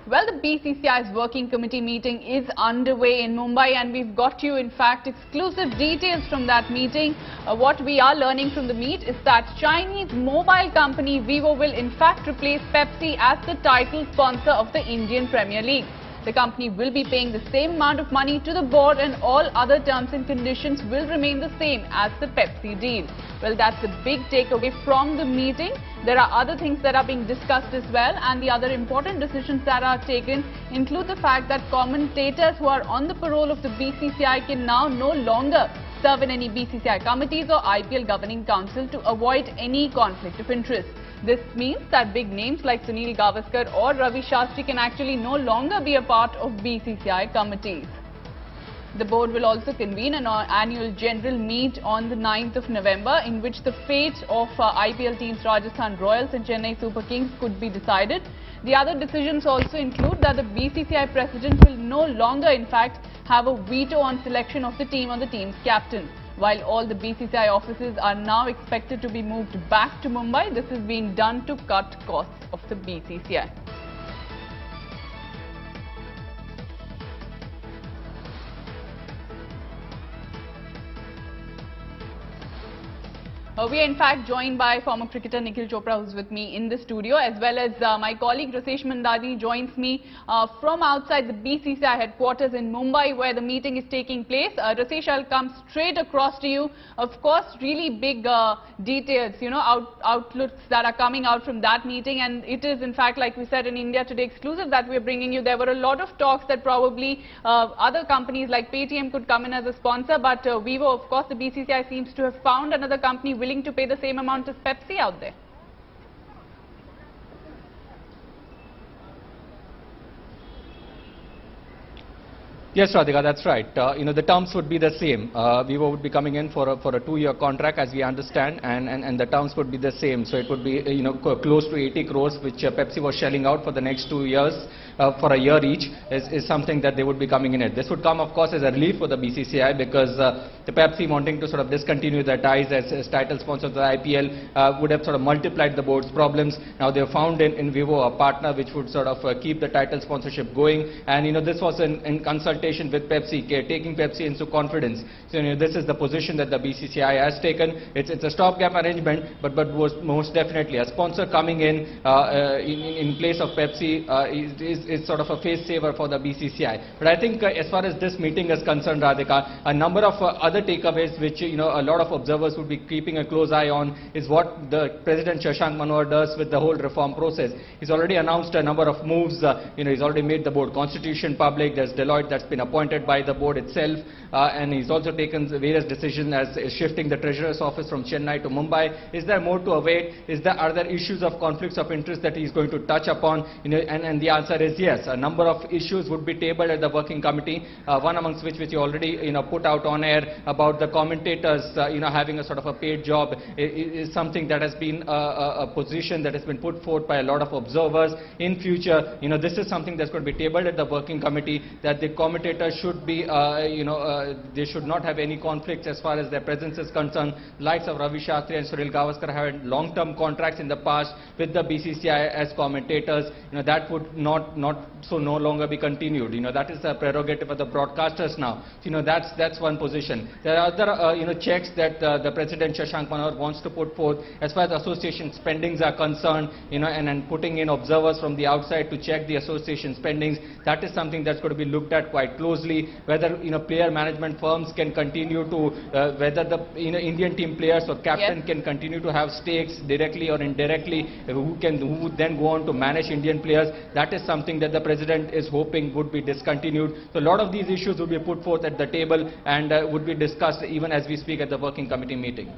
Well, the BCCI's working committee meeting is underway in Mumbai, and we've got you, in fact, exclusive details from that meeting. What we are learning from the meet is that Chinese mobile company Vivo will in fact replace Pepsi as the title sponsor of the Indian Premier League. The company will be paying the same amount of money to the board, and all other terms and conditions will remain the same as the Pepsi deal. Well, that's a big takeaway from the meeting. There are other things that are being discussed as well, and the other important decisions that are taken include the fact that commentators who are on the parole of the BCCI can now no longer serve in any BCCI committees or IPL governing council to avoid any conflict of interest. This means that big names like Sunil Gavaskar or Ravi Shastri can actually no longer be a part of BCCI committees. The board will also convene an annual general meet on the 9th of November in which the fate of IPL teams Rajasthan Royals and Chennai Super Kings could be decided. The other decisions also include that the BCCI president will no longer in fact have a veto on selection of the team or the team's captain. While all the BCCI offices are now expected to be moved back to Mumbai, this is being done to cut costs of the BCCI. We are in fact joined by former cricketer Nikhil Chopra, who's with me in the studio, as well as my colleague Rasesh Mandani joins me from outside the BCCI headquarters in Mumbai, where the meeting is taking place. Rasesh, I'll come straight across to you. Of course, really big details, outlooks that are coming out from that meeting, and it is in fact, like we said, in India Today exclusive that we're bringing you. There were a lot of talks that probably other companies like Paytm could come in as a sponsor, but Vivo, of course, the BCCI seems to have found another company willing to pay the same amount as Pepsi out there. Yes, Radhika, that's right. The terms would be the same. Vivo would be coming in for a 2-year contract, as we understand, and the terms would be the same. So it would be, close to 80 crores, which Pepsi was shelling out for the next 2 years, for a year each, is something that they would be coming in at. This would come, of course, as a relief for the BCCI, because the Pepsi wanting to sort of discontinue their ties as title sponsor of the IPL would have sort of multiplied the board's problems. Now they have found in Vivo a partner which would sort of keep the title sponsorship going, and this was in consultation with Pepsi, taking Pepsi into confidence. So this is the position that the BCCI has taken. It's a stopgap arrangement, but was most definitely a sponsor coming in place of Pepsi is sort of a face saver for the BCCI. But I think as far as this meeting is concerned, Radhika, a number of other takeaways which a lot of observers would be keeping a close eye on is what the President Shashank Manohar does with the whole reform process. He's already announced a number of moves. He's already made the board constitution public. There's Deloitte that's been appointed by the board itself, and he's also taken various decisions as shifting the Treasurer's office from Chennai to Mumbai. Is there more to await? Are there issues of conflicts of interest that he's going to touch upon? And the answer is yes. A number of issues would be tabled at the working committee, one amongst which you already put out on air about the commentators having a sort of a paid job is something that has been a position that has been put forth by a lot of observers. In future, this is something that's going to be tabled at the working committee, that the commentators should be, they should not have any conflicts as far as their presence is concerned. Likes of Ravi Shastri and Sunil Gavaskar have had long-term contracts in the past with the BCCI as commentators. That would no longer be continued. That is the prerogative of the broadcasters now. That's one position. There are other checks that the President Shashank Manohar wants to put forth as far as association spendings are concerned. And putting in observers from the outside to check the association spendings. That is something that's going to be looked at quite closely. Whether player management firms can continue to, whether the Indian team players or captain can continue to have stakes directly or indirectly, who would then go on to manage Indian players. That is something that the President is hoping would be discontinued. So a lot of these issues will be put forth at the table and would be discussed even as we speak at the working committee meeting.